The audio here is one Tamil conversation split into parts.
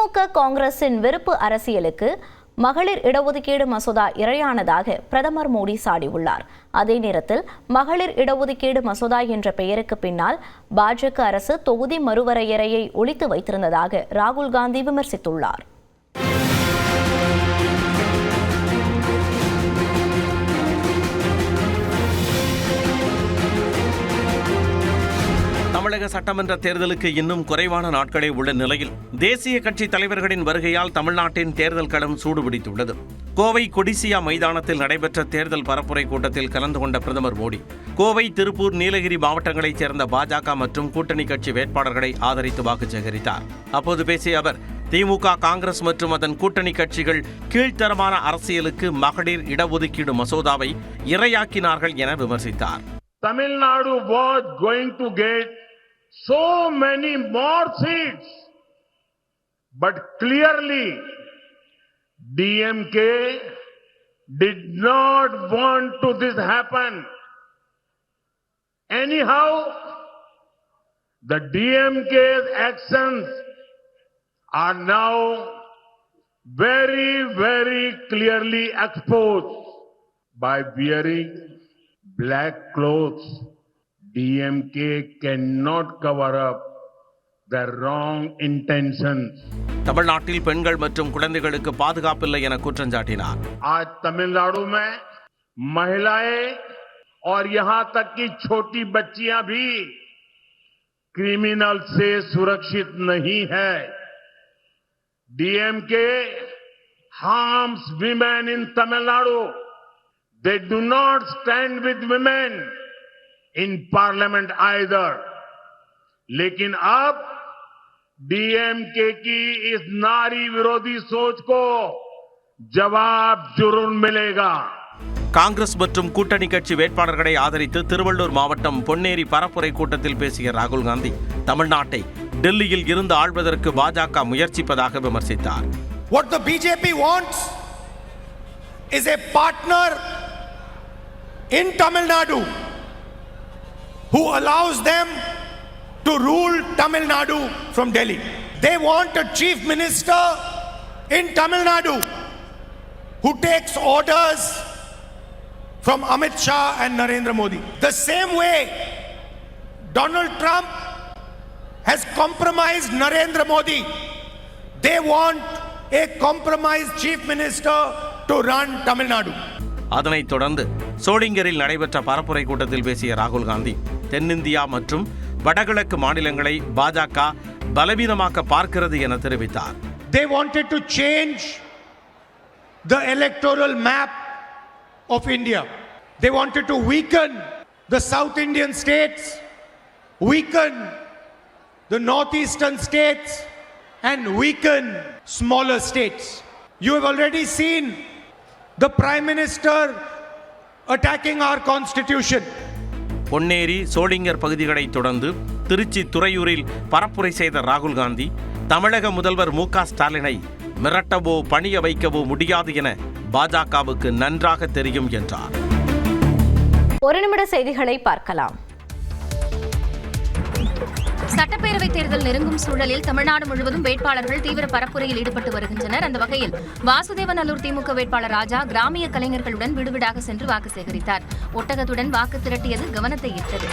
திமுக காங்கிரசின் வெறுப்பு அரசியலுக்கு மகளிர் இடஒதுக்கீடு மசோதா இரையானதாக பிரதமர் மோடி சாடியுள்ளார். அதே நேரத்தில் மகளிர் இடஒதுக்கீடு மசோதா என்ற பெயருக்கு பின்னால் பாஜக அரசு தொகுதி மறுவரையறையை ஒளித்து வைத்திருந்ததாக ராகுல் காந்தி விமர்சித்துள்ளார். தமிழக சட்டமன்ற தேர்தலுக்கு இன்னும் குறைவான நாட்களே உள்ள நிலையில் தேசிய கட்சி தலைவர்களின் வருகையால் தமிழ்நாட்டின் தேர்தல் களம் சூடுபிடித்துள்ளது. கோவை கொடிசியா மைதானத்தில் நடைபெற்ற தேர்தல் பரப்புரை கூட்டத்தில் கலந்து கொண்ட பிரதமர் மோடி கோவை, திருப்பூர், நீலகிரி மாவட்டங்களைச் சேர்ந்த பாஜக மற்றும் கூட்டணி கட்சி வேட்பாளர்களை ஆதரித்து வாக்கு சேகரித்தார். அப்போது பேசிய அவர், திமுக, காங்கிரஸ் மற்றும் அதன் கூட்டணி கட்சிகள் கீழ்த்தரமான அரசியலுக்கு மகளிர் இடஒதுக்கீடு மசோதாவை இரையாக்கினார்கள் என விமர்சித்தார். Tamil Nadu was going to get so many more seats, but clearly DMK did not want to this happen. Anyhow, the DMK's actions are now very, very clearly exposed by wearing black clothes. DMK cannot cover up the wrong intentions. தமிழ்நாட்டில் பெண்கள் மற்றும் குழந்தைகளுக்கு பாதுகாப்பில்லை என குற்றம் சாட்டினார். आज तमिलनाडु में महिलाएं और यहां तक कि छोटी बच्चियां भी क्रिमिनल से सुरक्षित नहीं है. DMK harms women in Tamil Nadu. They do not stand with women in parliament either. लेकिन अब डीएमके की इस नारी विरोधी सोच को जवाब जरूर मिलेगा. காங்கிரஸ் மற்றும் கூட்டணி கட்சி வேட்பாளர்களை ஆதரித்து திருவள்ளூர் மாவட்டம் பொன்னேரி பரப்புரை கூட்டத்தில் பேசிய ராகுல் காந்தி தமிழ்நாட்டை டெல்லியில் இருந்து ஆள்வதற்கு பாஜக முயற்சிப்பதாக விமர்சித்தார். What the BJP wants is a partner in Tamil Nadu who allows them to rule Tamil Nadu from Delhi. They want a chief minister in Tamil Nadu who takes orders from Amit Shah and Narendra Modi. The same way Donald Trump has compromised Narendra Modi, they want a compromised chief minister to run Tamil Nadu. அதனைத் தொடர்ந்து சோளிங்கரில் நடைபெற்ற பரப்புரை கூட்டத்தில் பேசிய ராகுல் காந்தி தென்னிந்தியா மற்றும் வடகிழக்கு மாநிலங்களை பாஜக பலவீனமாக்க பார்க்கிறது என தெரிவித்தார். They wanted to change the electoral map of India. They wanted to weaken the South Indian states, weaken the northeastern states, and weaken smaller states. You have already seen the Prime Minister attacking our constitution. Ponneri, Sholinghur பகுதிகளை தொடர்ந்து திருச்சி, துறையூரில் பரப்புரை செய்த ராகுல் காந்தி தமிழக முதல்வர் மு.க. ஸ்டாலினை மிரட்டவோ பணிய வைக்கவோ முடியாது என பாஜகவுக்கு நன்றாக தெரியும் என்றார். ஒரு நிமிட செய்திகளை பார்க்கலாம். சட்டப்பேரவைத் தேர்தல் நெருங்கும் சூழலில் தமிழ்நாடு முழுவதும் வேட்பாளர்கள் தீவிர பரப்புரையில் ஈடுபட்டு வருகின்றனர். அந்த வகையில் வாசுதேவநல்லூர் திமுக வேட்பாளர் ராஜா கிராமிய கலைஞர்களுடன் வீடுவீடாக சென்று வாக்கு சேகரித்தார். ஒட்டகத்துடன் வாக்கு திரட்டியது கவனத்தை ஈர்த்தது.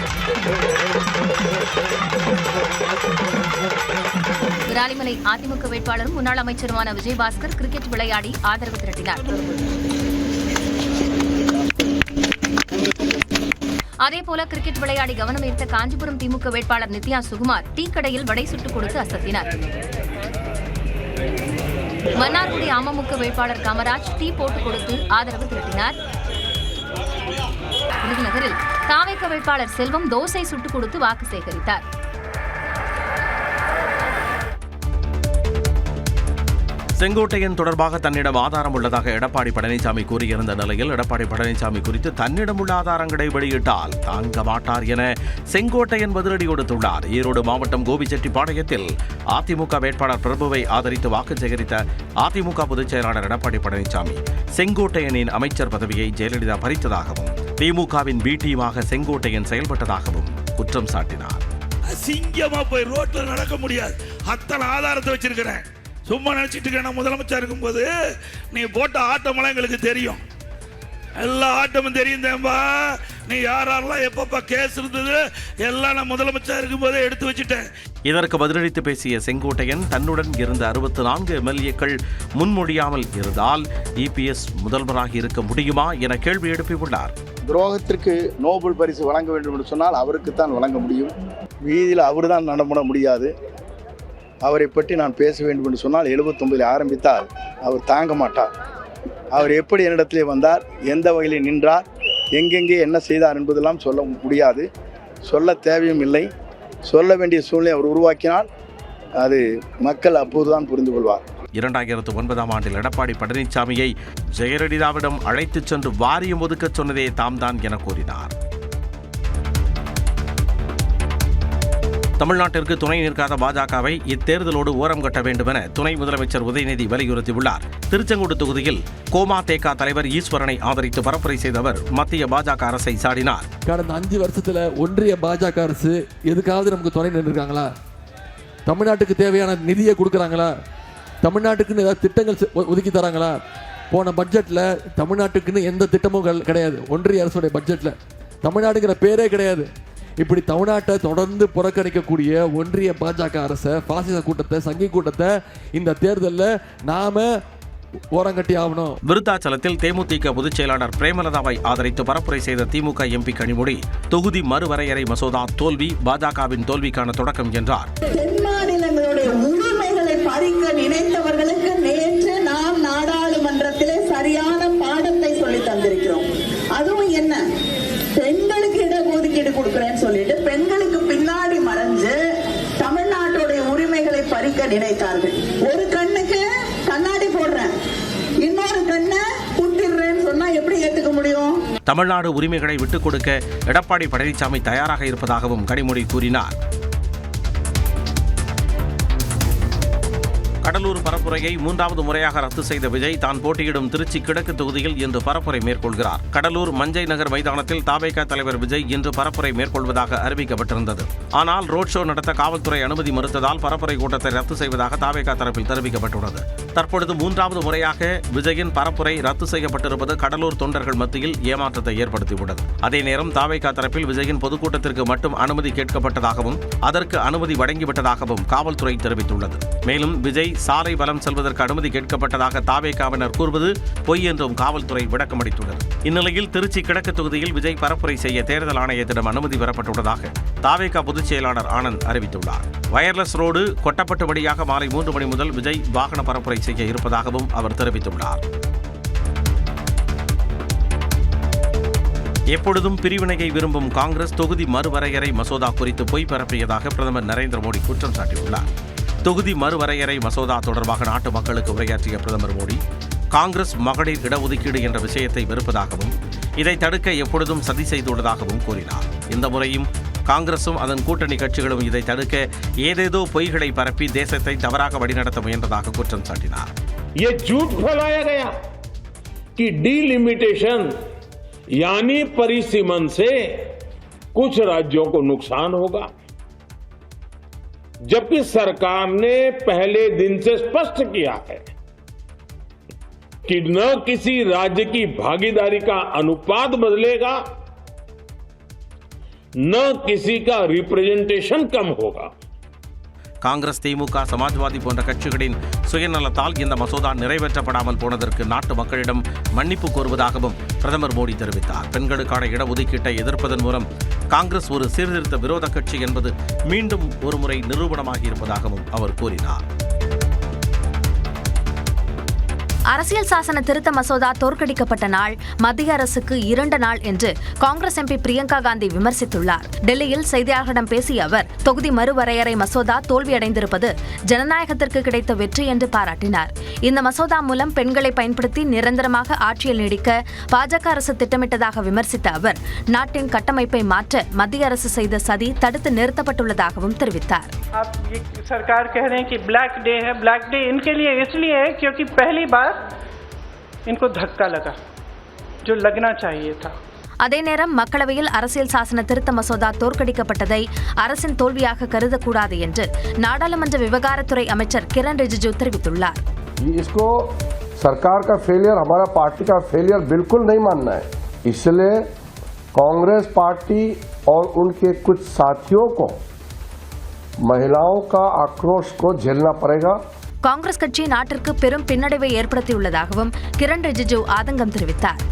விராலிமலை அதிமுக வேட்பாளரும் முன்னாள் அமைச்சருமான விஜயபாஸ்கர் கிரிக்கெட் விளையாடி ஆதரவு திரட்டினார். அதேபோல கிரிக்கெட் விளையாடி கவனம் ஈர்த்த காஞ்சிபுரம் திமுக வேட்பாளர் நித்யா சுகுமார் டீ கடையில் வடை சுட்டுக் கொடுத்து அசத்தினார். மன்னார்குடி அமமுக வேட்பாளர் காமராஜ் டீ போட்டுக் கொடுத்து ஆதரவு திரட்டினார். விருதுநகரில் தாவேக வேட்பாளர் செல்வம் தோசை சுட்டுக் கொடுத்து வாக்கு சேகரித்தார். செங்கோட்டையன் தொடர்பாக தன்னிடம் ஆதாரம் உள்ளதாக எடப்பாடி பழனிசாமி கூறியிருந்த நிலையில் எடப்பாடி பழனிசாமி குறித்து தன்னிடம் உள்ள ஆதாரங்களை வெளியிட்டால் தாங்க மாட்டார் என செங்கோட்டையன் பதிலடி கொடுத்துள்ளார். ஈரோடு மாவட்டம் கோபிச்செட்டிப்பாளையத்தில் அதிமுக வேட்பாளர் பிரபுவை ஆதரித்து வாக்கு சேகரித்த அதிமுக பொதுச் செயலாளர் எடப்பாடி பழனிசாமி செங்கோட்டையனின் அமைச்சர் பதவியை ஜெயலலிதா பறித்ததாகவும் திமுகவின் பி டீமாக செங்கோட்டையன் செயல்பட்டதாகவும் குற்றம் சாட்டினார். அசிங்கமா போய் ரோட்ல நடக்க முடியாது, அத்தனை ஆதாரத்தை வச்சிருக்கிறேன். சும்மா நினச்சிட்டு இருக்க. நான் முதலமைச்சர் இருக்கும்போது நீ போட்ட ஆட்டமெல்லாம் எங்களுக்கு தெரியும், எல்லா ஆட்டமும் தெரியும் தேம்பா. நீ யாரெல்லாம் எப்பப்ப கேஸ் இருந்தது எல்லாம் நான் முதலமைச்சர் இருக்கும்போதே எடுத்து வச்சுட்டேன். இதற்கு பதிலளித்து பேசிய செங்கோட்டையன், தன்னுடன் இருந்த 64 எம்எல்ஏக்கள் முன்மொழியாமல் இருந்தால் இபிஎஸ் முதல்வராக இருக்க முடியுமா என கேள்வி எழுப்பியுள்ளார். துரோகத்திற்கு நோபல் பரிசு வழங்க வேண்டும் என்று சொன்னால் அவருக்குத்தான் வழங்க முடியும். வீதியில் அவர் தான் நடமாட முடியாது. அவரை பற்றி நான் பேச வேண்டும் என்று சொன்னால் 79 ஆரம்பித்தால் அவர் தாங்க மாட்டார். அவர் எப்படி என்னிடத்திலே வந்தார், எந்த வகையில் நின்றார், எங்கெங்கே என்ன செய்தார் என்பதெல்லாம் சொல்ல முடியாது, சொல்ல தேவையும் இல்லை. சொல்ல வேண்டிய சூழ்நிலை அவர் உருவாக்கினால் அது மக்கள் அப்போதுதான் புரிந்து கொள்வார். 2009ஆம் ஆண்டில் எடப்பாடி பழனிசாமியை ஜெயலலிதாவிடம் அழைத்துச் சென்று வாரியம் ஒதுக்கச் சொன்னதே தாம்தான் என கூறினார். தமிழ்நாட்டிற்கு துணை நிற்காத பாஜகவை இத்தேர்தலோடு ஓரம் கட்ட வேண்டும் என துணை முதலமைச்சர் உதயநிதி வலியுறுத்தியுள்ளார். திருச்செங்கோடு தொகுதியில் கோமா தேக தலைவர் ஈஸ்வரனை ஆதரித்து பரப்புரை செய்த அவர் மத்திய பாஜக அரசை சாடினார். கடந்த 5 வருஷத்துல ஒன்றிய பாஜக அரசு எதுக்காவது நமக்கு துணை நின்றுருக்காங்களா? தமிழ்நாட்டுக்கு தேவையான நிதியை கொடுக்குறாங்களா? தமிழ்நாட்டுக்குன்னு ஏதாவது திட்டங்கள் ஒதுக்கி தராங்களா? போன பட்ஜெட்ல தமிழ்நாட்டுக்குன்னு எந்த திட்டமும் கிடையாது. ஒன்றிய அரசுடைய பட்ஜெட்ல தமிழ்நாடுங்கிற பேரே கிடையாது. இப்படி தமிழ்நாட்டை தொடர்ந்து புறக்கணிக்கக்கூடிய ஒன்றிய பாஜக அரசை, பாசிச கூட்டத்தை, சங்கி கூட்டத்தை இந்த தேர்தலில் நாம ஓரங்கட்டி ஆகணும். விருத்தாச்சலத்தில் தேமுதிக பொதுச் செயலாளர் பிரேமலதாவை ஆதரித்து பரப்புரை செய்த திமுக எம்பி கனிமொழி, தொகுதி மறுவரையறை மசோதா தோல்வி பாஜகவின் தோல்விக்கான தொடக்கம் என்றார். தென் மாநிலங்களுடைய உரிமைகளை பறிக்க நினைத்தவர்களுக்கு நேற்று நாம் நாடாளுமன்றத்திலே சரியான பாடத்தை சொல்லி தந்திருக்கிறோம். அதுவும் என்ன, பெண்களுக்கு இடஒதுக்கீடு கொடுக்கிறேன்னு சொல்லிட்டு பெண்களுக்கு பின்னாடி மறைஞ்சு தமிழ்நாட்டுடைய உரிமைகளை பறிக்க நினைத்தார்கள். ஒரு கண்ணுக்கு கண்ணாடி போடுறேன், இன்னொரு கண்ணை குத்திடுறேன்னு சொன்னா எப்படி ஏத்துக்க முடியும்? தமிழ்நாடு உரிமைகளை விட்டுக் கொடுக்க எடப்பாடி பழனிசாமி தயாராக இருப்பதாகவும் கனிமொழி கூறினார். கடலூர் பரப்புரையை 3வது முறையாக ரத்து செய்த விஜய் தான் போட்டியிடும் திருச்சி கிழக்கு தொகுதியில் இன்று பரப்புரை மேற்கொள்கிறார். கடலூர் மஞ்சை நகர் மைதானத்தில் தவேக தலைவர் விஜய் இன்று பரப்புரை மேற்கொள்வதாக அறிவிக்கப்பட்டிருந்தது. ஆனால் ரோட் ஷோ நடத்த காவல்துறை அனுமதி மறுத்ததால் பரப்புரை கூட்டத்தை ரத்து செய்வதாக தவேக தரப்பில் தெரிவிக்கப்பட்டுள்ளது. தற்பொழுது 3வது முறையாக விஜயின் பரப்புரை ரத்து செய்யப்பட்டிருப்பது கடலூர் தொண்டர்கள் மத்தியில் ஏமாற்றத்தை ஏற்படுத்தியுள்ளது. அதே நேரம் தவேக தரப்பில் விஜயின் பொதுக்கூட்டத்திற்கு மட்டும் அனுமதி கேட்கப்பட்டதாகவும் அதற்கு அனுமதி வழங்கிவிட்டதாகவும் காவல்துறை தெரிவித்துள்ளது. மேலும் விஜய் சாலை வலம் செல்வதற்கு அனுமதி கேட்கப்பட்டதாக தாவேகாவினர் கூறுவது பொய் என்றும் காவல்துறை விளக்கமளித்துள்ளது. இந்நிலையில் திருச்சி கிழக்கு தொகுதியில் விஜய் பரப்புரை செய்ய தேர்தல் ஆணையத்திடம் அனுமதி பெறப்பட்டுள்ளதாக தாவேகா பொதுச் செயலாளர் ஆனந்த் அறிவித்துள்ளார். வயர்லெஸ் ரோடு கொட்டப்பட்டு வழியாக மாலை 3 மணி முதல் விஜய் வாகன பரப்புரை செய்ய இருப்பதாகவும் அவர் தெரிவித்துள்ளார். எப்பொழுதும் பிரிவினையை விரும்பும் காங்கிரஸ் தொகுதி மறுவரையறை மசோதா குறித்து பொய் பரப்பியதாக பிரதமர் நரேந்திர மோடி குற்றம் சாட்டியுள்ளார். தொகுதி மறுவரையறை மசோதா தொடர்பாக நாட்டு மக்களுக்கு உரையாற்றிய பிரதமர் மோடி, காங்கிரஸ் மகளிர் இடஒதுக்கீடு என்ற விஷயத்தை வெறுப்பதாகவும் இதை தடுக்க எப்பொழுதும் சதி செய்துள்ளதாகவும் கூறினார். இந்த முறையும் காங்கிரசும் அதன் கூட்டணி கட்சிகளும் இதை தடுக்க ஏதேதோ பொய்களை பரப்பி தேசத்தை தவறாக வழிநடத்த முயன்றதாக குற்றம் சாட்டினார். ये झूठ फैलाया गया कि डीलिमिटेशन यानी परिसीमन से कुछ राज्यों को नुकसान होगा, जबकि सरकार ने पहले दिन से स्पष्ट किया है कि न किसी राज्य की भागीदारी का अनुपात बदलेगा, न किसी का रिप्रेजेंटेशन कम होगा. காங்கிரஸ், திமுக, சமாஜ்வாதி போன்ற கட்சிகளின் சுயநலத்தால் இந்த மசோதா நிறைவேற்றப்படாமல் போனதற்கு நாட்டு மக்களிடம் மன்னிப்பு கோருவதாகவும் பிரதமர் மோடி தெரிவித்தார். பெண்களுக்கான இடஒதுக்கீட்டை எதிர்ப்பதன் மூலம் காங்கிரஸ் ஒரு சீர்திருத்த விரோத கட்சி என்பது மீண்டும் ஒருமுறை நிரூபணமாகி இருப்பதாகவும் அவர் கூறினார். அரசியல் சாசன திருத்த மசோதா தோற்கடிக்கப்பட்ட நாள் மத்திய அரசுக்கு 2 நாள் என்று காங்கிரஸ் எம்பி பிரியங்கா காந்தி விமர்சித்துள்ளார். டெல்லியில் செய்தியாளர்களிடம் பேசிய அவர், தொகுதி மறுவரையறை மசோதா தோல்வியடைந்திருப்பது ஜனநாயகத்திற்கு கிடைத்த வெற்றி என்று பாராட்டினார். இந்த மசோதா மூலம் பெண்களை பயன்படுத்தி நிரந்தரமாக ஆட்சியில் நீடிக்க பாஜக அரசு திட்டமிட்டதாக விமர்சித்த அவர், நாட்டின் கட்டமைப்பை மாற்ற மத்திய அரசு செய்த சதி தடுத்து நிறுத்தப்பட்டுள்ளதாகவும் தெரிவித்தார். सरकार कह रहे हैं कि ब्लैक डे है. ब्लैक डे इनके लिए इसलिए है क्योंकि पहली बार इनको धक्का लगा जो लगना चाहिए था. அதே நேரம் மக்களவையில் அரசியல் சாசன திருத்த மசோதா தோற்கடிக்கப்பட்டதை அரசின் தோல்வியாக கருதக்கூடாது என்று நாடாளுமன்ற விவகாரத்துறை அமைச்சர் கிரண் ரிஜிஜு தெரிவித்துள்ளார். इसको सरकार का फेलियर, हमारा पार्टी का फेलियर बिल्कुल नहीं मानना है. इसलिए कांग्रेस पार्टी और उनके कुछ साथियों को महिलाओं का आक्रोश को झेलना पड़ेगा. காங்கிரஸ் கட்சி நாட்டிற்கு பெரும் பின்னடைவை ஏற்படுத்தியுள்ளதாகவும் கிரண் ரிஜிஜு ஆதங்கம் தெரிவித்தார்.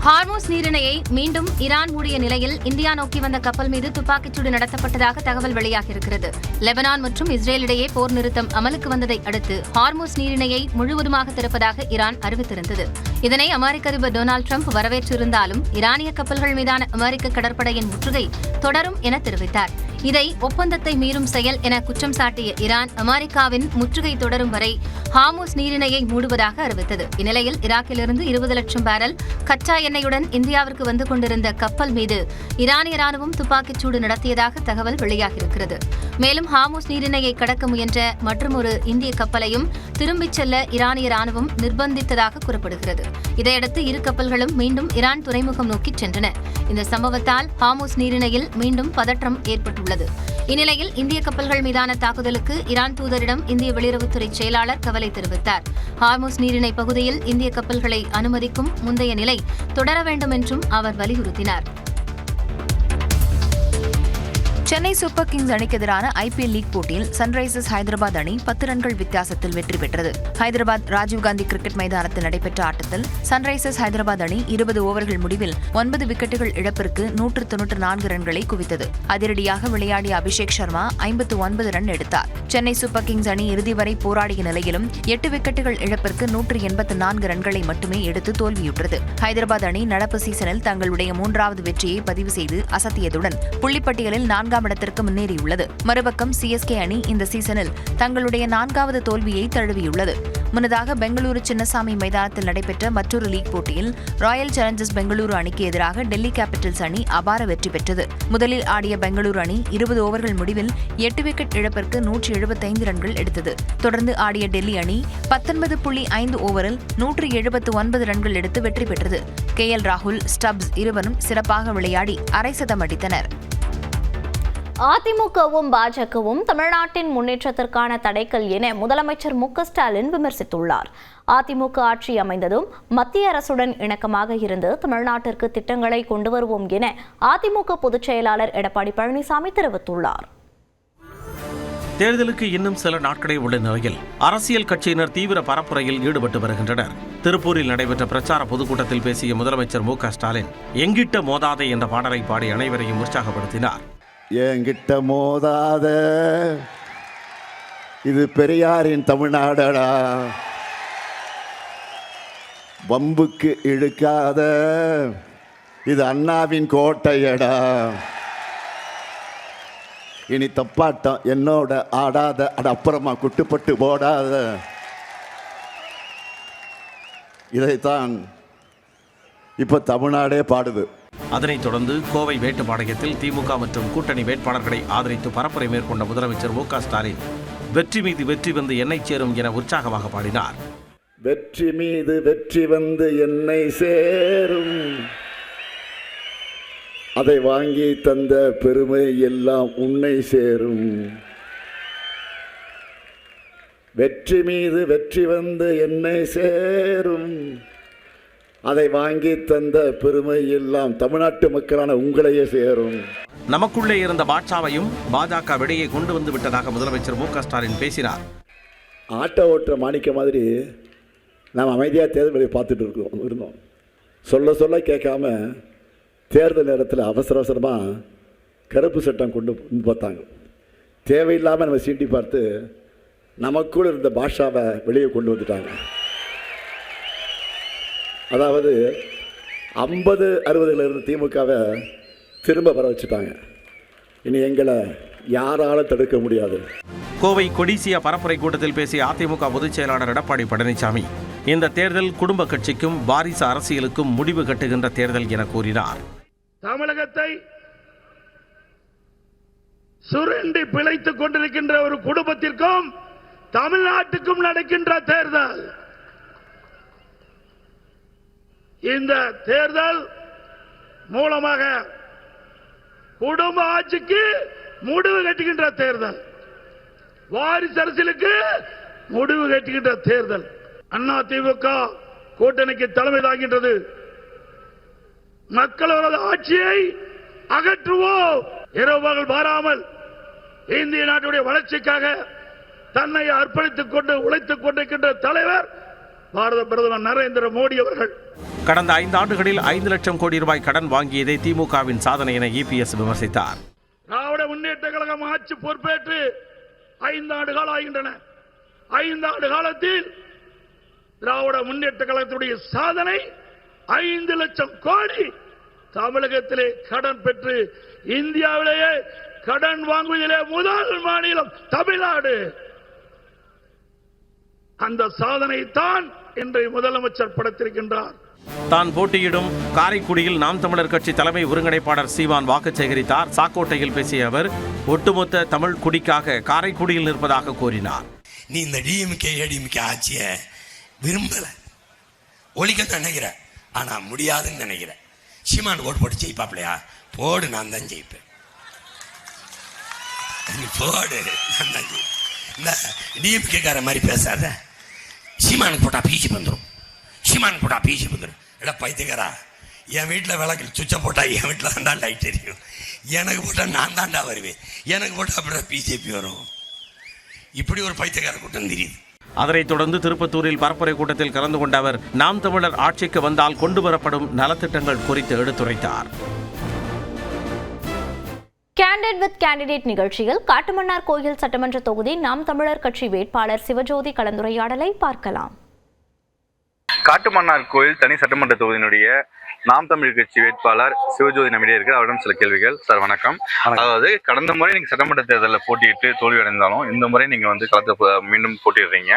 ஹார்மோஸ் நீரிணையை மீண்டும் ஈரான் மூடிய நிலையில் இந்தியா நோக்கி வந்த கப்பல் மீது துப்பாக்கிச்சூடு நடத்தப்பட்டதாக தகவல் வெளியாகியிருக்கிறது. லெபனான் மற்றும் இஸ்ரேல் இடையே போர் நிறுத்தம் அமலுக்கு வந்ததை அடுத்து ஹார்மோஸ் நீரிணையை முழுவதுமாக திறப்பதாக ஈரான் அறிவித்திருந்தது. இதனை அமெரிக்க அதிபர் டொனால்டு டிரம்ப் வரவேற்றிருந்தாலும் ஈரானிய கப்பல்கள் மீதான அமெரிக்க கடற்படையின் முற்றுகை தொடரும் என தெரிவித்தார். இதை ஒப்பந்தத்தை மீறும் செயல் என குற்றம் சாட்டிய ஈரான் அமெரிக்காவின் முற்றுகை தொடரும் வரை ஹார்மோஸ் நீரிணையை மூடுவதாக அறிவித்தது. இந்நிலையில் ஈராக்கிலிருந்து 20 லட்சம் பேரல் கச்சா எண்ணெயுடன் இந்தியாவிற்கு வந்து கொண்டிருந்த கப்பல் மீது ஈரானிய ராணுவம் துப்பாக்கிச்சூடு நடத்தியதாக தகவல் வெளியாகியிருக்கிறது. மேலும் ஹார்மோஸ் நீரிணையை கடக்க முயன்ற மற்றொரு இந்திய கப்பலையும் திரும்பிச் செல்ல ஈரானிய ராணுவம் நிர்பந்தித்ததாக கூறப்படுகிறது. இதையடுத்து இரு கப்பல்களும் மீண்டும் ஈரான் துறைமுகம் நோக்கி சென்றன. இந்த சம்பவத்தால் ஹார்மோஸ் நீரிணையில் மீண்டும் பதற்றம் ஏற்பட்டுள்ளது. இந்நிலையில் இந்திய கப்பல்கள் மீதான தாக்குதலுக்கு ஈரான் தூதரிடம் இந்திய வெளியுறவுத்துறை செயலாளர் கவலை தெரிவித்தார். ஹார்மோஸ் நீரிணை பகுதியில் இந்திய கப்பல்களை அனுமதிக்கும் முந்தைய நிலை தொடர வேண்டும் என்றும் அவர் வலியுறுத்தினார். சென்னை சூப்பர் கிங்ஸ் அணிக்கு எதிரான IPL லீக் போட்டியில் சன்ரைசர்ஸ் ஹைதராபாத் அணி 10 ரன்கள் வித்தியாசத்தில் வெற்றி பெற்றது. ஹைதராபாத் ராஜீவ்காந்தி கிரிக்கெட் மைதானத்தில் நடைபெற்ற ஆட்டத்தில் சன்ரைசர்ஸ் ஹைதராபாத் அணி 20 ஓவர்கள் முடிவில் 9 விக்கெட்டுகள் இழப்பிற்கு 194 ரன்களை குவித்தது. அதிரடியாக விளையாடிய அபிஷேக் சர்மா 59 ரன் எடுத்தார். சென்னை சூப்பர் கிங்ஸ் அணி இறுதி வரை போராடிய நிலையிலும் 8 விக்கெட்டுகள் இழப்பிற்கு 184 ரன்களை மட்டுமே எடுத்து தோல்வியுற்றது. ஹைதராபாத் அணி நடப்பு சீசனில் தங்களுடைய 3வது வெற்றியை பதிவு செய்து அசத்தியதுடன் புள்ளிப்பட்டியலில் 4ஆம் இடத்திற்கு முன்னேறியுள்ளது. மறுபக்கம் CSK அணி இந்த சீசனில் தங்களுடைய 4வது தோல்வியை தழுவியுள்ளது. முன்னதாக பெங்களூரு சின்னசாமி மைதானத்தில் நடைபெற்ற மற்றொரு லீக் போட்டியில் ராயல் சேலஞ்சர்ஸ் பெங்களூரு அணிக்கு எதிராக டெல்லி கேபிட்டல்ஸ் அணி அபார வெற்றி பெற்றது. முதலில் ஆடிய பெங்களூரு அணி 20 ஓவர்கள் முடிவில் 8 விக்கெட் இழப்பிற்கு 175 ரன்கள் எடுத்தது. தொடர்ந்து ஆடிய டெல்லி அணி 19.5 ஓவரில் 179 ரன்கள் எடுத்து வெற்றி பெற்றது. KL ராகுல், ஸ்டப்ஸ் இருவரும் சிறப்பாக விளையாடி அரை சதம் அடித்தனர். அதிமுகவும் பாஜகவும் தமிழ்நாட்டின் முன்னேற்றத்திற்கான தடைக்கல் என முதலமைச்சர் மு.க. ஸ்டாலின் விமர்சித்துள்ளார். அதிமுக ஆட்சி அமைந்ததும் மத்திய அரசுடன் இணக்கமாக இருந்து தமிழ்நாட்டிற்கு திட்டங்களை கொண்டு வருவோம் என அதிமுக பொதுச் செயலாளர் எடப்பாடி பழனிசாமி தெரிவித்துள்ளார். தேர்தலுக்கு இன்னும் சில நாட்களே உள்ள நிலையில் அரசியல் கட்சியினர் தீவிர பரப்புரையில் ஈடுபட்டு வருகின்றனர். திருப்பூரில் நடைபெற்ற பிரச்சார பொதுக்கூட்டத்தில் பேசிய முதலமைச்சர் மு.க. ஸ்டாலின் எங்கிட்ட மோதாதே என்ற பாடலை பாடி அனைவரையும் உற்சாகப்படுத்தினார். என்கிட்ட மோதாத, இது பெரியாரின் தமிழ்நாடடா, வம்புக்கு இழுக்காத, இது அண்ணாவின் கோட்டையடா, இனி தப்பாட்டம் என்னோட ஆடாத, அட அப்புறமா குட்டுப்பட்டு போடாத. இதைத்தான் இப்ப தமிழ்நாடே பாடுது. அதனைத் தொடர்ந்து கோவை வேட்டுப்பாளையத்தில் திமுக மற்றும் கூட்டணி வேட்பாளர்களை ஆதரித்து பரப்புரை மேற்கொண்ட முதலமைச்சர் மு.க. ஸ்டாலின் வெற்றி மீது வெற்றி வந்து என்னை சேரும் என உற்சாகமாக பாடினார். வெற்றி மீது வெற்றி வந்து என்னை சேரும், அதை வாங்கி தந்த பெருமை எல்லாம் உன்னை சேரும். வெற்றி மீது வெற்றி வந்து என்னை சேரும், அதை வாங்கி தந்த பெருமை எல்லாம் தமிழ்நாட்டு மக்களான உங்களையே சேரும். நமக்குள்ளே இருந்த பாட்சாவையும் பாஜக வெளியே கொண்டு வந்து விட்டதாக முதலமைச்சர் மு.க. ஸ்டாலின் பேசினார். ஆட்டோ ஓட்டுற மாணிக்க மாதிரி நாம் அமைதியாக தேர்தல் பார்த்துட்டு இருந்தோம். சொல்ல சொல்ல கேட்காம தேர்தல் நேரத்தில் அவசரமாக கருப்பு சட்டம் கொண்டு பார்த்தாங்க. தேவையில்லாமல் நம்ம சீண்டி பார்த்து நமக்குள்ள இருந்த பாஷாவை வெளியே கொண்டு வந்துட்டாங்க. அதாவது 50-60 இருந்த திமுகவை திரும்ப வர வச்சுட்டாங்க. இனி எங்களை யாராலும் தடுக்க முடியாது. கோவை கொடிசியா பரப்புரை கூட்டத்தில் பேசிய அதிமுக பொதுச் செயலாளர் எடப்பாடி பழனிசாமி இந்த தேர்தல் குடும்ப கட்சிக்கும் வாரிசு அரசியலுக்கும் முடிவு கட்டுகின்ற தேர்தல் என கூறினார். தமிழகத்தை சுருண்டி பிழைத்துக் கொண்டிருக்கின்ற ஒரு குடும்பத்திற்கும் தமிழ்நாட்டுக்கும் நடக்கின்ற தேர்தல். இந்த தேர்தல் மூலமாக குடும்ப ஆட்சிக்கு முடிவு கட்டுகின்ற தேர்தல், வாரிசு அரசியலுக்கு முடிவு கட்டுகின்ற தேர்தல். அதிமுக கூட்டணிக்கு தலைமை தாங்கின்றது. மக்களது ஆட்சியை அகற்றுவோம். இரவுகள் மாறாமல் இந்திய நாட்டுடைய வளர்ச்சிக்காக தன்னை அர்ப்பணித்துக் கொண்டு உழைத்துக் கொண்டிருக்கின்ற தலைவர் பாரத பிரதமர் நரேந்திர மோடி அவர்கள். கடந்த 5 ஆண்டுகளில் 5 லட்சம் கோடி ரூபாய் கடன் வாங்கியதை திமுகவின் சாதனை என இபிஎஸ் விமர்சித்தார். திராவிட முன்னேற்ற கழகம் ஆட்சி பொறுப்பேற்று 5 ஆண்டு காலம் ஆகின்றன. 5 ஆண்டு காலத்தில் திராவிட முன்னேற்ற கழகத்துடைய சாதனை 5 லட்சம் கோடி தமிழகத்திலே கடன் பெற்று இந்தியாவிலேயே கடன் வாங்குவதிலே முதல் மாநிலம் தமிழ்நாடு. அந்த சாதனை தான் இன்றைய முதலமைச்சர் படைத்திருக்கின்றார். தான் போட்டியிடும் காரைக்குடியில் நாம் தமிழர் கட்சி தலைமை ஒருங்கிணைப்பாளர் சீமான் வாக்கு சேகரித்தார். சாக்கோட்டையில் பேசிய அவர் ஒட்டுமொத்த தமிழ் குடிக்காக காரைக்குடியில் நிற்பதாக கூறினார். நீ இந்த டிஎம்கே ஏடிஎம்கே ஆட்சியை விரும்பல, ஒழிக்க நினைக்கிற, ஆனா முடியாதுன்னு நினைக்கிற. சீமான் ஓட்டு போட்டு ஜெயிப்பாப்லையா? போடு, நான் தான் ஜெயிப்பேன். போடு, நான் தான் ஜெயிப்பேன். இந்த டிஎம்கேக்கார மாதிரி பேசாத. சீமானுக்கு போட்டா பிஜி வந்துடும், சீமானுக்கு போட்டா பிஜி வந்துடும். இல்லை பைத்தியக்காரா, என் வீட்டில் விளக்கு சுவிட்சை போட்டால் என் வீட்டில் தான் லைட் எரியும். எனக்கு போட்டால் நான் தாண்டா வருவேன். எனக்கு போட்டால் அப்படிதான் பிஜேபி வரும். இப்படி ஒரு பைத்தியக்கார கூட்டம் தெரியுது. அதனைத் தொடர்ந்து திருப்பத்தூரில் பரப்புரை கூட்டத்தில் கலந்து கொண்ட அவர் நாம் தமிழர் ஆட்சிக்கு வந்தால் கொண்டு வரப்படும் நலத்திட்டங்கள் குறித்து எடுத்துரைத்தார். கேண்டட் வித் கேண்டிடேட் நிகழ்ச்சியில் காட்டுமன்னார் கோயில் சட்டமன்ற தொகுதி நாம் தமிழர் கட்சி வேட்பாளர் சிவஜோதி கலந்துரையாடலை பார்க்கலாம். காட்டுமன்னார் கோயில் தனி சட்டமன்ற தொகுதியினுடைய நாம் தமிழ் கட்சி வேட்பாளர் சிவஜோதி நம்மிடையே இருக்கு. அவரிடம் சில கேள்விகள். சார் வணக்கம். அதாவது கடந்த முறை நீங்க சட்டமன்ற தேர்தலில் போட்டியிட்டு தோல்வி அடைந்தாலும் இந்த முறை நீங்க வந்து களத்தை மீண்டும் போட்டிடுறீங்க.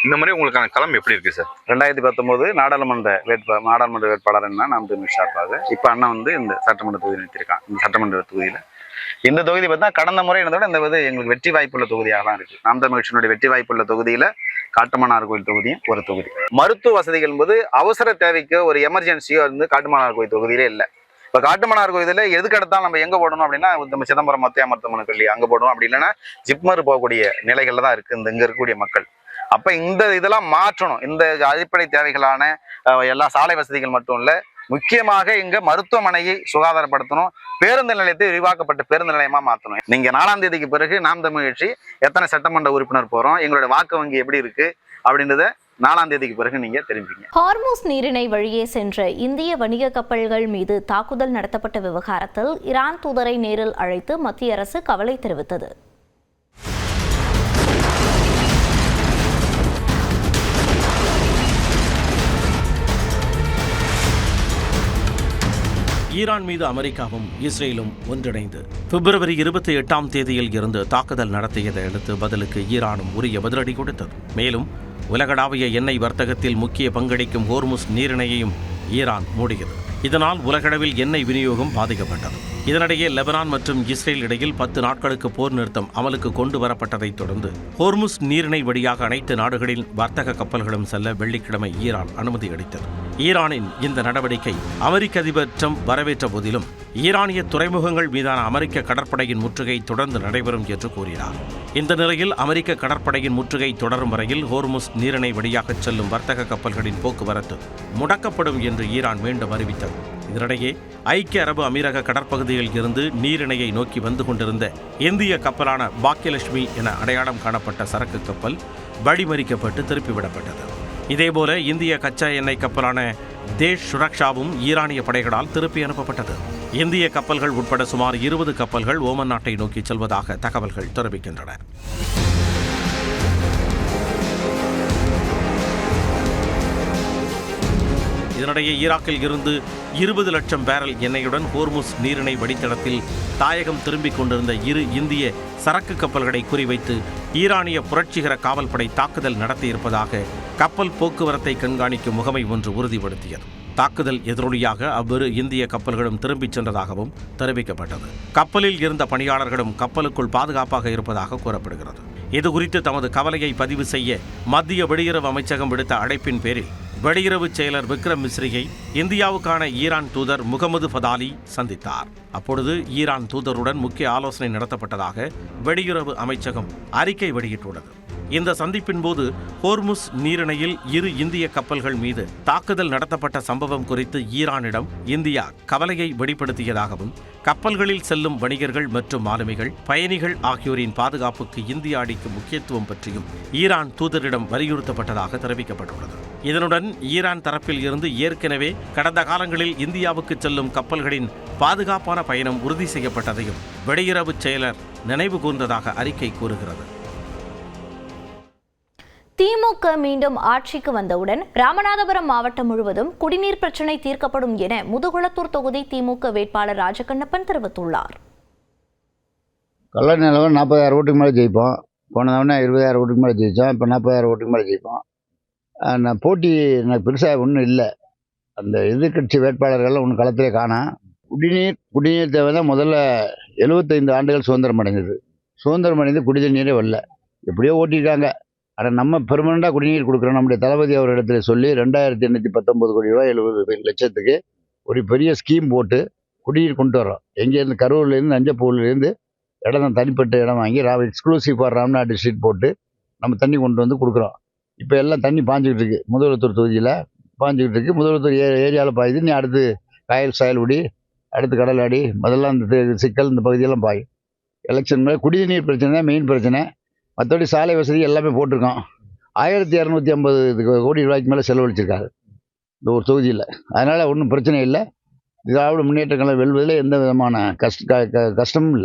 இந்த முறை உங்களுக்கான களம் எப்படி இருக்கு சார்? 2019 நாடாளுமன்ற வேட்பாளர் என்ன நாம் தமிழ் சார்பாக இப்ப அண்ணா வந்து இந்த சட்டமன்ற தொகுதி நிறுத்திருக்கான். இந்த சட்டமன்ற தொகுதியில இந்த தொகுதி பார்த்தா கடந்த முறை இருந்தோட இந்த எங்களுக்கு வெற்றி வாய்ப்புள்ள தொகுதியாக தான் இருக்கு. நாம் தமிழ் கட்சியினுடைய வெற்றி வாய்ப்புள்ள தொகுதியில காட்டுமன்னார் கோயில் தொகுதியும் ஒரு தொகுதி. மருத்துவ வசதிகள் என்பது அவசர தேவைக்கு ஒரு எமர்ஜென்சியோ வந்து காட்டுமன்னார் கோயில் தொகுதியிலே இல்லை. இப்போ காட்டுமன்னார் கோயிலில் எதுக்கு எடுத்தாலும் நம்ம எங்கே போடணும் அப்படின்னா நம்ம சிதம்பரம் மத்திய மருத்துவமனை கல்வி அங்கே போடணும், அப்படி இல்லைன்னா ஜிப்மர் போகக்கூடிய நிலைகள்ல தான் இருக்கு இங்கே இருக்கக்கூடிய மக்கள். அப்போ இந்த இதெல்லாம் மாற்றணும். இந்த அடிப்படை தேவைகளான எல்லா சாலை வசதிகள் மட்டும் இல்லை, முக்கியமாக இங்க மருத்துவமனையை சுகாதாரப்படுத்தணும். பேருந்து நிலையத்தை விரிவாக்கப்பட்ட பேருந்து நிலையமா மாற்றணும். நீங்க 4ஆம் தேதிக்கு பிறகு நாம் தமிழ் கட்சி எத்தனை சட்டமன்ற உறுப்பினர் போறோம், எங்களோட வாக்கு வங்கி எப்படி இருக்கு அப்படின்றத 4ஆம் தேதிக்கு பிறகு நீங்க தெரிஞ்சுங்க. ஹார்மூஸ் நீரிணை வழியே சென்ற இந்திய வணிக கப்பல்கள் மீது தாக்குதல் நடத்தப்பட்ட விவகாரத்தில் ஈரான் தூதரை நேரில் அழைத்து மத்திய அரசு கவலை தெரிவித்தது. ஈரான் மீது அமெரிக்காவும் இஸ்ரேலும் ஒன்றிணைந்து பிப்ரவரி 28ஆம் தேதியில் இருந்து தாக்குதல் நடத்தியதை அடுத்து பதிலுக்கு ஈரானும் உரிய பதிலடி கொடுத்தது. மேலும் உலகளாவிய எண்ணெய் வர்த்தகத்தில் முக்கிய பங்களிக்கும் ஹோர்முஸ் நீரிணையையும் ஈரான் மூடியது. இதனால் உலகளவில் எண்ணெய் விநியோகம் பாதிக்கப்பட்டது. இதனிடையே லெபனான் மற்றும் இஸ்ரேல் இடையில் 10 நாட்களுக்கு போர் நிறுத்தம் அமலுக்கு கொண்டு வரப்பட்டதைத் தொடர்ந்து ஹோர்முஸ் நீரிணை வழியாக அனைத்து நாடுகளின் வர்த்தக கப்பல்களும் செல்ல வெள்ளிக்கிழமை ஈரான் அனுமதி அளித்தது. ஈரானின் இந்த நடவடிக்கை அமெரிக்க அதிபர் ட்ரம்ப் வரவேற்ற போதிலும் ஈரானிய துறைமுகங்கள் மீதான அமெரிக்க கடற்படையின் முற்றுகை தொடர்ந்து நடைபெறும் என்று கூறினார். இந்த நிலையில் அமெரிக்க கடற்படையின் முற்றுகை தொடரும் வரையில் ஹோர்முஸ் நீரிணை வழியாக செல்லும் வர்த்தக கப்பல்களின் போக்குவரத்து முடக்கப்படும் என்று ஈரான் மீண்டும் அறிவித்தது. இதனிடையே ஐக்கிய அரபு அமீரக கடற்பகுதியில் இருந்து நீரிணையை நோக்கி வந்து கொண்டிருந்த இந்திய கப்பலான பாக்கியலட்சுமி என அடையாளம் காணப்பட்ட சரக்கு கப்பல் வழிமறிக்கப்பட்டு திருப்பிவிடப்பட்டது. இதேபோல இந்திய கச்சா எண்ணெய் கப்பலான தேஷ் சுரக்ஷாவும் ஈரானிய படைகளால் திருப்பி அனுப்பப்பட்டது. இந்திய கப்பல்கள் உட்பட சுமார் 20 கப்பல்கள் ஓமன் நாட்டை நோக்கி செல்வதாக தகவல்கள் தெரிவிக்கின்றன. இதனிடையே ஈராக்கில் இருந்து 20 லட்சம் பேரல் எண்ணெயுடன் ஹோர்முஸ் நீரிணை வழித்தடத்தில் தாயகம் திரும்பிக் கொண்டிருந்த 2 இந்திய சரக்கு கப்பல்களை குறிவைத்து ஈரானிய புரட்சிகர காவல்படை தாக்குதல் நடத்தியிருப்பதாக கப்பல் போக்குவரத்தை கண்காணிக்கும் முகமை ஒன்று உறுதிப்படுத்தியது. தாக்குதல் எதிரொலியாக அவ்விரு இந்திய கப்பல்களும் திரும்பிச் சென்றதாகவும் தெரிவிக்கப்பட்டது. கப்பலில் இருந்த பணியாளர்களும் கப்பலுக்குள் பாதுகாப்பாக இருப்பதாக கூறப்படுகிறது. இதுகுறித்து தமது கவலையை பதிவு செய்ய மத்திய வெளியுறவு அமைச்சகம் விடுத்த அழைப்பின் பேரில் வெளியுறவு செயலர் விக்ரம் மிஸ்ரியை இந்தியாவுக்கான ஈரான் தூதர் முகமது ஃபதாலி சந்தித்தார். அப்பொழுது ஈரான் தூதருடன் முக்கிய ஆலோசனை நடத்தப்பட்டதாக வெளியுறவு அமைச்சகம் அறிக்கை வெளியிட்டுள்ளது. இந்த சந்திப்பின் போது ஹோர்முஸ் நீரிணையில் இரு இந்திய கப்பல்கள் மீது தாக்குதல் நடத்தப்பட்ட சம்பவம் குறித்து ஈரானிடம் இந்தியா கவலையை வெளிப்படுத்தியதாகவும், கப்பல்களில் செல்லும் வணிகர்கள் மற்றும் மாலுமிகள், பயணிகள் ஆகியோரின் பாதுகாப்புக்கு இந்தியா அளிக்கும் முக்கியத்துவம் பற்றியும் ஈரான் தூதரிடம் வலியுறுத்தப்பட்டதாக தெரிவிக்கப்பட்டுள்ளது. இதனுடன் ஈரான் தரப்பில் இருந்து ஏற்கனவே கடந்த காலங்களில் இந்தியாவுக்கு செல்லும் கப்பல்களின் பாதுகாப்பான பயணம் உறுதி செய்யப்பட்டதையும் வெளியுறவு செயலர் நினைவு கூர்ந்ததாக அறிக்கை கூறுகிறது. திமுக மீண்டும் ஆட்சிக்கு வந்தவுடன் ராமநாதபுரம் மாவட்டம் முழுவதும் குடிநீர் பிரச்சினை தீர்க்கப்படும் என முதுகுளத்தூர் தொகுதி திமுக வேட்பாளர் ராஜகண்ணப்பன் தெரிவித்துள்ளார். கள்ள நிலவரம் 40,000 ஓட்டுக்கு மேலே ஜெயிப்போம். போன தவணை 20,000 ஓட்டுக்கு மேலே ஜெயித்தோம். இப்போ 40,000 ஓட்டுக்கு மேலே ஜெயிப்போம். நான் போட்டி எனக்கு பெருசாக ஒன்றும் இல்லை. அந்த எதிர்கட்சி வேட்பாளர்கள்லாம் ஒன்றும் களத்திலே காணோம். குடிநீர் தேவை தான். முதல்ல 75 ஆண்டுகள் சுதந்திரம் அடைந்தது. சுதந்திரம் அடைந்து குடிநீர் நீரே வரல. எப்படியோ ஓட்டியிருக்காங்க. ஆனால் நம்ம பெர்மனண்டாக குடிநீர் கொடுக்குறோம். நம்முடைய தளபதி அவரிடத்துல சொல்லி 2,819 கோடி ரூபாய் 70 லட்சத்துக்கு ஒரு பெரிய ஸ்கீம் போட்டு குடிநீர் கொண்டு வரோம். எங்கேருந்து கரூர்லேருந்து நஞ்சப்பூர்லேருந்து இடம் தனிப்பட்ட இடம் வாங்கி எக்ஸ்க்ளூசிவ் ஃபார் ராம்நாத் டிஸ்ட்ரிக்ட் போட்டு நம்ம தண்ணி கொண்டு வந்து கொடுக்குறோம். இப்போ எல்லாம் தண்ணி பாஞ்சிக்கிட்டு இருக்குது. முதலுத்தூர் தொகுதியில் பாஞ்சிக்கிட்டு இருக்குது. முதலுத்தூர் ஏரியாவில் பாயுது. நீ அடுத்து காயல் சாயல்குடி, அடுத்து கடலாடி, முதல்ல இந்த சிக்கல் இந்த பகுதியெல்லாம் பாயும். எலெக்ஷன் மேலே குடிநீர் பிரச்சனை தான் மெயின் பிரச்சனை. மற்றபடி சாலை வசதி எல்லாமே போட்டிருக்கோம். 1,250 கோடி ரூபாய்க்கு மேலே செலவழிச்சிருக்காரு இந்த ஒரு தொகுதியில். அதனால் ஒன்றும் பிரச்சனை இல்லை. திராவிட முன்னேற்ற கழகம் வெல்வதில் எந்த விதமான கஷ்டமும் இல்லை.